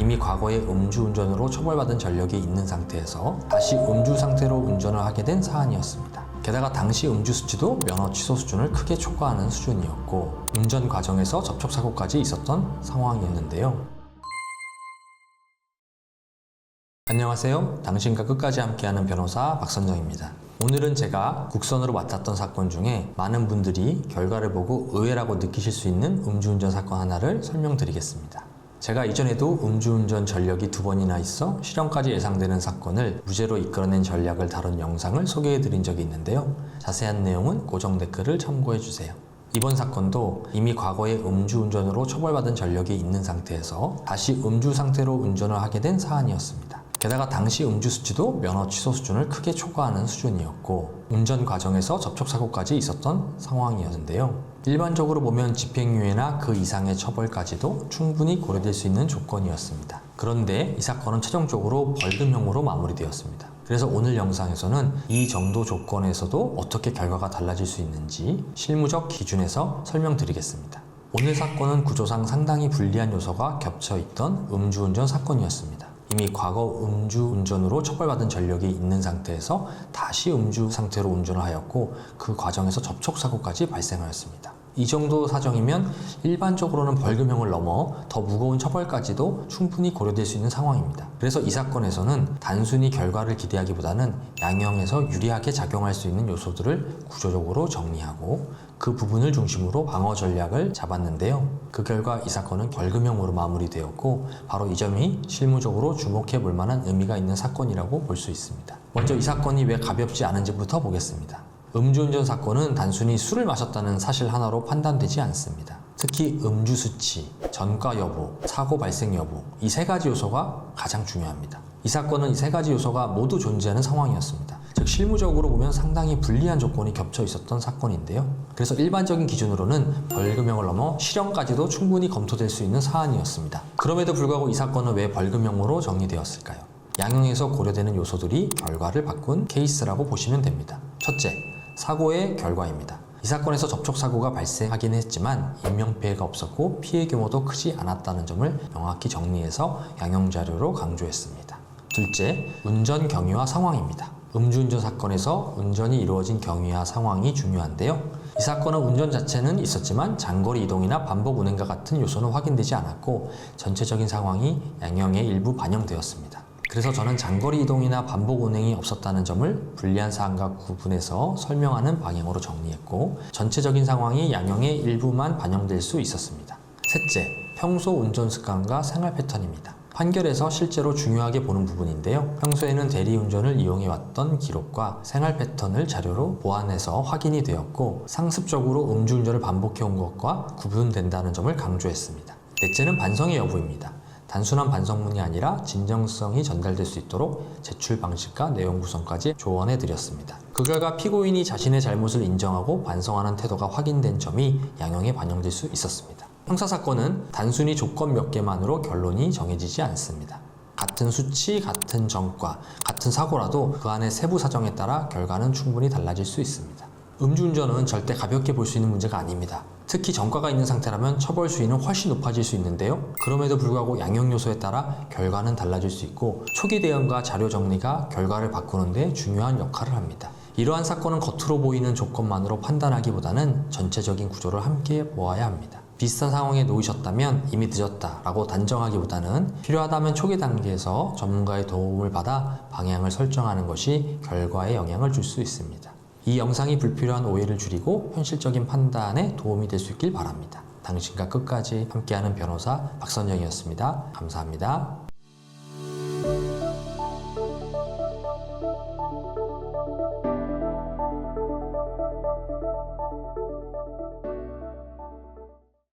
이미 과거에 음주운전으로 처벌받은 전력이 있는 상태에서 다시 음주 상태로 운전을 하게 된 사안이었습니다. 게다가 당시 음주 수치도 면허 취소 수준을 크게 초과하는 수준이었고 운전 과정에서 접촉사고까지 있었던 상황이었는데요. 안녕하세요. 당신과 끝까지 함께하는 변호사 박선정입니다. 오늘은 제가 국선으로 맡았던 사건 중에 많은 분들이 결과를 보고 의외라고 느끼실 수 있는 음주운전 사건 하나를 설명드리겠습니다. 제가 이전에도 음주운전 전력이 2번이나 있어 실형까지 예상되는 사건을 무죄로 이끌어낸 전략을 다룬 영상을 소개해드린 적이 있는데요. 자세한 내용은 고정 댓글을 참고해주세요. 이번 사건도 이미 과거에 음주운전으로 처벌받은 전력이 있는 상태에서 다시 음주 상태로 운전을 하게 된 사안이었습니다. 게다가 당시 음주 수치도 면허 취소 수준을 크게 초과하는 수준이었고 운전 과정에서 접촉사고까지 있었던 상황이었는데요. 일반적으로 보면 집행유예나 그 이상의 처벌까지도 충분히 고려될 수 있는 조건이었습니다. 그런데 이 사건은 최종적으로 벌금형으로 마무리되었습니다. 그래서 오늘 영상에서는 이 정도 조건에서도 어떻게 결과가 달라질 수 있는지 실무적 기준에서 설명드리겠습니다. 오늘 사건은 구조상 상당히 불리한 요소가 겹쳐있던 음주운전 사건이었습니다. 이미 과거 음주운전으로 처벌받은 전력이 있는 상태에서 다시 음주 상태로 운전을 하였고 그 과정에서 접촉사고까지 발생하였습니다. 이 정도 사정이면 일반적으로는 벌금형을 넘어 더 무거운 처벌까지도 충분히 고려될 수 있는 상황입니다. 그래서 이 사건에서는 단순히 결과를 기대하기보다는 양형에서 유리하게 작용할 수 있는 요소들을 구조적으로 정리하고 그 부분을 중심으로 방어 전략을 잡았는데요. 그 결과 이 사건은 벌금형으로 마무리되었고 바로 이 점이 실무적으로 주목해 볼 만한 의미가 있는 사건이라고 볼 수 있습니다. 먼저 이 사건이 왜 가볍지 않은지부터 보겠습니다. 음주운전 사건은 단순히 술을 마셨다는 사실 하나로 판단되지 않습니다. 특히 음주 수치, 전과 여부, 사고 발생 여부 이 3가지 요소가 가장 중요합니다. 이 사건은 이 3가지 요소가 모두 존재하는 상황이었습니다. 즉 실무적으로 보면 상당히 불리한 조건이 겹쳐 있었던 사건인데요. 그래서 일반적인 기준으로는 벌금형을 넘어 실형까지도 충분히 검토될 수 있는 사안이었습니다. 그럼에도 불구하고 이 사건은 왜 벌금형으로 정리되었을까요? 양형에서 고려되는 요소들이 결과를 바꾼 케이스라고 보시면 됩니다. 첫째, 사고의 결과입니다. 이 사건에서 접촉사고가 발생하긴 했지만 인명피해가 없었고 피해 규모도 크지 않았다는 점을 명확히 정리해서 양형자료로 강조했습니다. 둘째, 운전 경위와 상황입니다. 음주운전 사건에서 운전이 이루어진 경위와 상황이 중요한데요. 이 사건은 운전 자체는 있었지만 장거리 이동이나 반복 운행과 같은 요소는 확인되지 않았고 전체적인 상황이 양형의 일부 반영되었습니다. 그래서 저는 장거리 이동이나 반복 운행이 없었다는 점을 불리한 사안과 구분해서 설명하는 방향으로 정리했고 전체적인 상황이 양형의 일부만 반영될 수 있었습니다. 셋째, 평소 운전 습관과 생활 패턴입니다. 판결에서 실제로 중요하게 보는 부분인데요. 평소에는 대리운전을 이용해왔던 기록과 생활 패턴을 자료로 보완해서 확인이 되었고 상습적으로 음주운전을 반복해온 것과 구분된다는 점을 강조했습니다. 넷째는 반성의 여부입니다. 단순한 반성문이 아니라 진정성이 전달될 수 있도록 제출 방식과 내용 구성까지 조언해 드렸습니다. 그 결과 피고인이 자신의 잘못을 인정하고 반성하는 태도가 확인된 점이 양형에 반영될 수 있었습니다. 형사사건은 단순히 조건 몇 개만으로 결론이 정해지지 않습니다. 같은 수치, 같은 전과, 같은 사고라도 그 안의 세부 사정에 따라 결과는 충분히 달라질 수 있습니다. 음주운전은 절대 가볍게 볼 수 있는 문제가 아닙니다. 특히 전과가 있는 상태라면 처벌 수위는 훨씬 높아질 수 있는데요. 그럼에도 불구하고 양형 요소에 따라 결과는 달라질 수 있고 초기 대응과 자료 정리가 결과를 바꾸는 데 중요한 역할을 합니다. 이러한 사건은 겉으로 보이는 조건만으로 판단하기보다는 전체적인 구조를 함께 보아야 합니다. 비슷한 상황에 놓이셨다면 이미 늦었다라고 단정하기보다는 필요하다면 초기 단계에서 전문가의 도움을 받아 방향을 설정하는 것이 결과에 영향을 줄 수 있습니다. 이 영상이 불필요한 오해를 줄이고 현실적인 판단에 도움이 될 수 있길 바랍니다. 당신과 끝까지 함께하는 변호사 박선정이었습니다. 감사합니다.